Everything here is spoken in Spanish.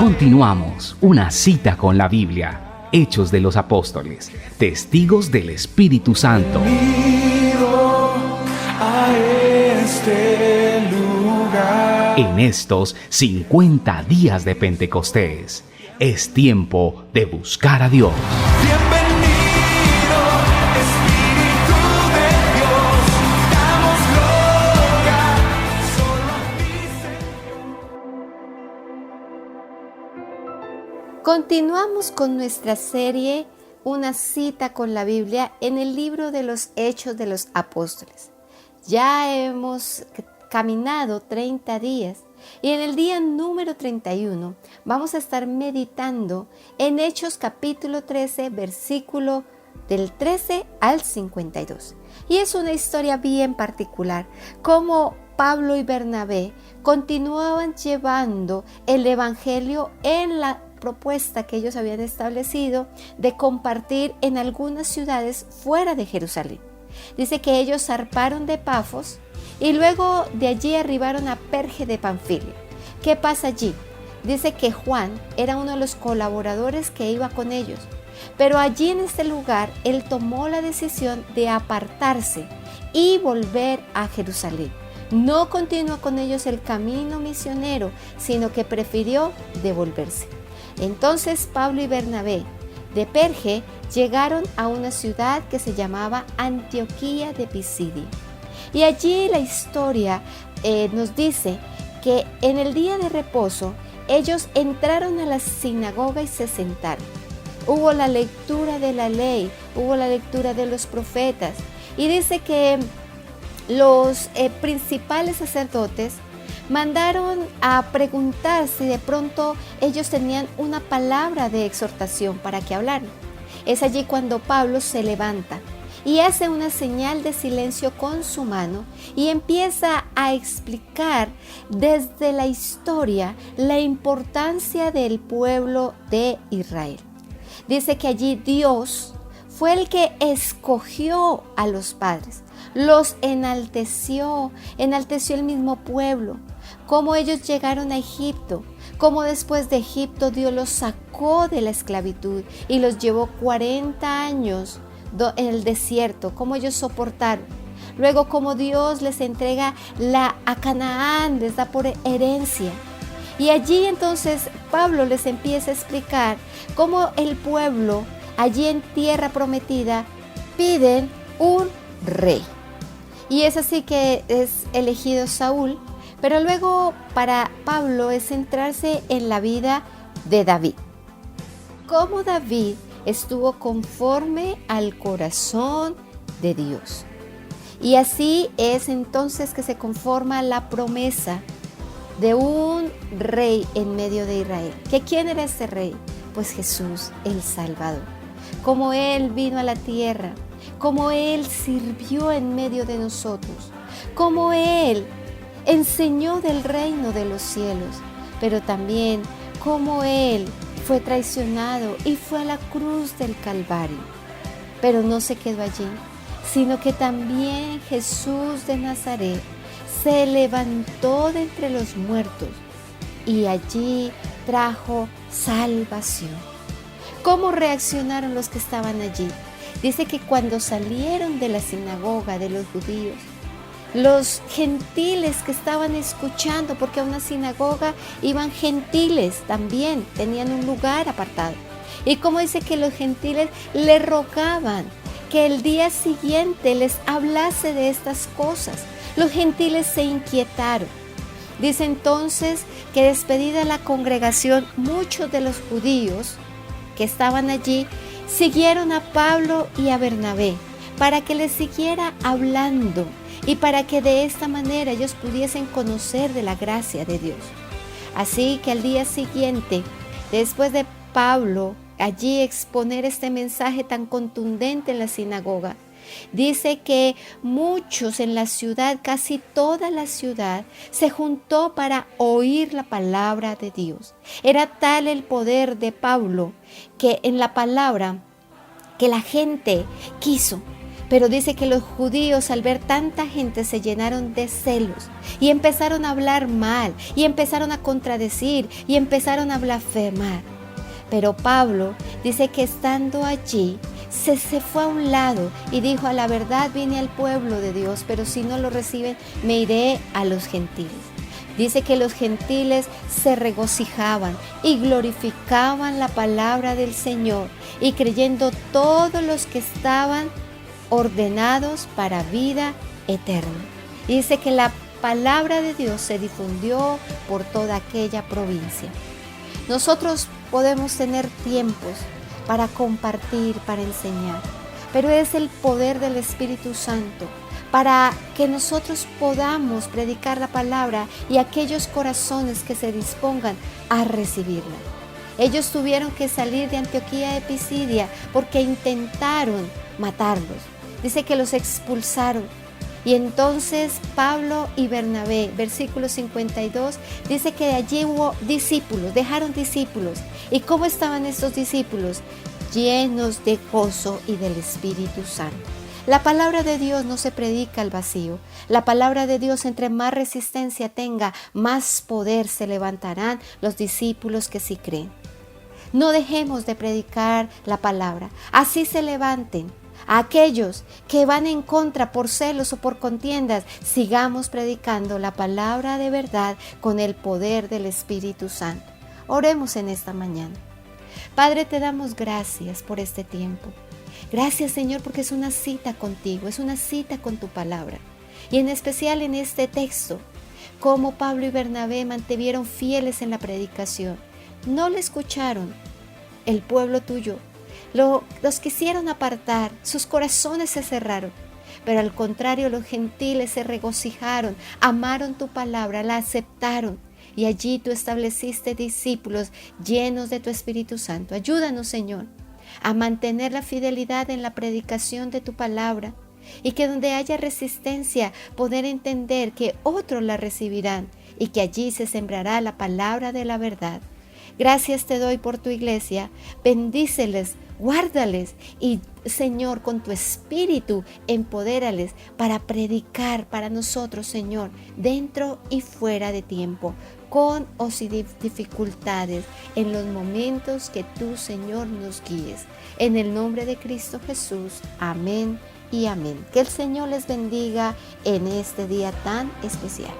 Continuamos, una cita con la Biblia, Hechos de los Apóstoles, testigos del Espíritu Santo. Bienvenido a este lugar. En estos 50 días de Pentecostés, es tiempo de buscar a Dios. Bienvenido, Espíritu de Dios. Damos gloria solo a ti, Señor. Continuamos con nuestra serie Una cita con la Biblia en el libro de los Hechos de los Apóstoles. Ya hemos caminado 30 días y en el día número 31 vamos a estar meditando en Hechos capítulo 13, versículo del 13 al 52. Y es una historia bien particular, cómo Pablo y Bernabé continuaban llevando el evangelio en la propuesta que ellos habían establecido de compartir en algunas ciudades fuera de Jerusalén. Dice que ellos zarparon de Pafos y luego de allí arribaron a Perge de Panfilia. ¿Qué pasa allí? Dice que Juan era uno de los colaboradores que iba con ellos, pero allí en este lugar él tomó la decisión de apartarse y volver a Jerusalén. No continuó con ellos el camino misionero, sino que prefirió devolverse. Entonces Pablo y Bernabé de Perge llegaron a una ciudad que se llamaba Antioquía de Pisidia. Y allí la historia nos dice que en el día de reposo ellos entraron a la sinagoga y se sentaron. Hubo la lectura de la ley, hubo la lectura de los profetas. Y dice que los principales sacerdotes mandaron a preguntar si de pronto ellos tenían una palabra de exhortación para que hablaran. Es allí cuando Pablo se levanta y hace una señal de silencio con su mano y empieza a explicar desde la historia la importancia del pueblo de Israel. Dice que allí Dios fue el que escogió a los padres, los enalteció el mismo pueblo, cómo ellos llegaron a Egipto, cómo después de Egipto Dios los sacó de la esclavitud y los llevó 40 años en el desierto, cómo ellos soportaron. Luego cómo Dios les entrega a Canaán, les da por herencia. Y allí entonces Pablo les empieza a explicar cómo el pueblo allí en tierra prometida piden un rey. Y es así que es elegido Saúl, pero luego para Pablo es centrarse en la vida de David. Cómo David estuvo conforme al corazón de Dios. Y así es entonces que se conforma la promesa de un rey en medio de Israel. ¿Que quién era este rey? Pues Jesús, el Salvador. Como Él vino a la tierra, como Él sirvió en medio de nosotros, como Él enseñó del reino de los cielos, pero también como Él fue traicionado y fue a la cruz del Calvario. Pero no se quedó allí, sino que también Jesús de Nazaret se levantó de entre los muertos y allí trajo salvación. ¿Cómo reaccionaron los que estaban allí? Dice que cuando salieron de la sinagoga de los judíos, los gentiles que estaban escuchando, porque a una sinagoga iban gentiles también, tenían un lugar apartado. Y como dice que los gentiles le rogaban que el día siguiente les hablase de estas cosas. Los gentiles se inquietaron. Dice entonces que despedida la congregación, muchos de los judíos que estaban allí siguieron a Pablo y a Bernabé para que les siguiera hablando y para que de esta manera ellos pudiesen conocer de la gracia de Dios. Así que al día siguiente, después de Pablo allí exponer este mensaje tan contundente en la sinagoga, dice que muchos en la ciudad, casi toda la ciudad, se juntó para oír la palabra de Dios. Era tal el poder de Pablo que en la palabra que la gente quiso. Pero dice que los judíos al ver tanta gente se llenaron de celos y empezaron a hablar mal y empezaron a contradecir y empezaron a blasfemar. Pero Pablo dice que estando allí se fue a un lado y dijo: a la verdad vine al pueblo de Dios, pero si no lo reciben me iré a los gentiles. Dice que los gentiles se regocijaban y glorificaban la palabra del Señor, y creyendo todos los que estaban ordenados para vida eterna. Y dice que la palabra de Dios se difundió por toda aquella provincia. Nosotros podemos tener tiempos para compartir, para enseñar, pero es el poder del Espíritu Santo para que nosotros podamos predicar la palabra y aquellos corazones que se dispongan a recibirla. Ellos tuvieron que salir de Antioquía de Pisidia porque intentaron matarlos. Dice que los expulsaron. Y entonces Pablo y Bernabé, versículo 52, dice que allí hubo discípulos, dejaron discípulos. ¿Y cómo estaban estos discípulos? Llenos de gozo y del Espíritu Santo. La palabra de Dios no se predica al vacío. La palabra de Dios, entre más resistencia tenga, más poder se levantarán los discípulos que sí creen. No dejemos de predicar la palabra. Así se levanten a aquellos que van en contra por celos o por contiendas. Sigamos predicando la palabra de verdad con el poder del Espíritu Santo. Oremos en esta mañana. Padre, te damos gracias por este tiempo. Gracias, Señor, porque es una cita contigo, es una cita con tu palabra. Y en especial en este texto, cómo Pablo y Bernabé mantuvieron fieles en la predicación. No le escucharon el pueblo tuyo. Los quisieron apartar, sus corazones se cerraron. Pero al contrario, los gentiles se regocijaron, amaron tu palabra, la aceptaron. Y allí tú estableciste discípulos llenos de tu Espíritu Santo. Ayúdanos, Señor, a mantener la fidelidad en la predicación de tu palabra, y que donde haya resistencia, poder entender que otros la recibirán y que allí se sembrará la palabra de la verdad. Gracias te doy por tu iglesia. Bendíceles, guárdales y, Señor, con tu espíritu empodérales para predicar para nosotros, Señor, dentro y fuera de tiempo, con o sin dificultades, en los momentos que tú, Señor, nos guíes. En el nombre de Cristo Jesús. Amén y amén. Que el Señor les bendiga en este día tan especial.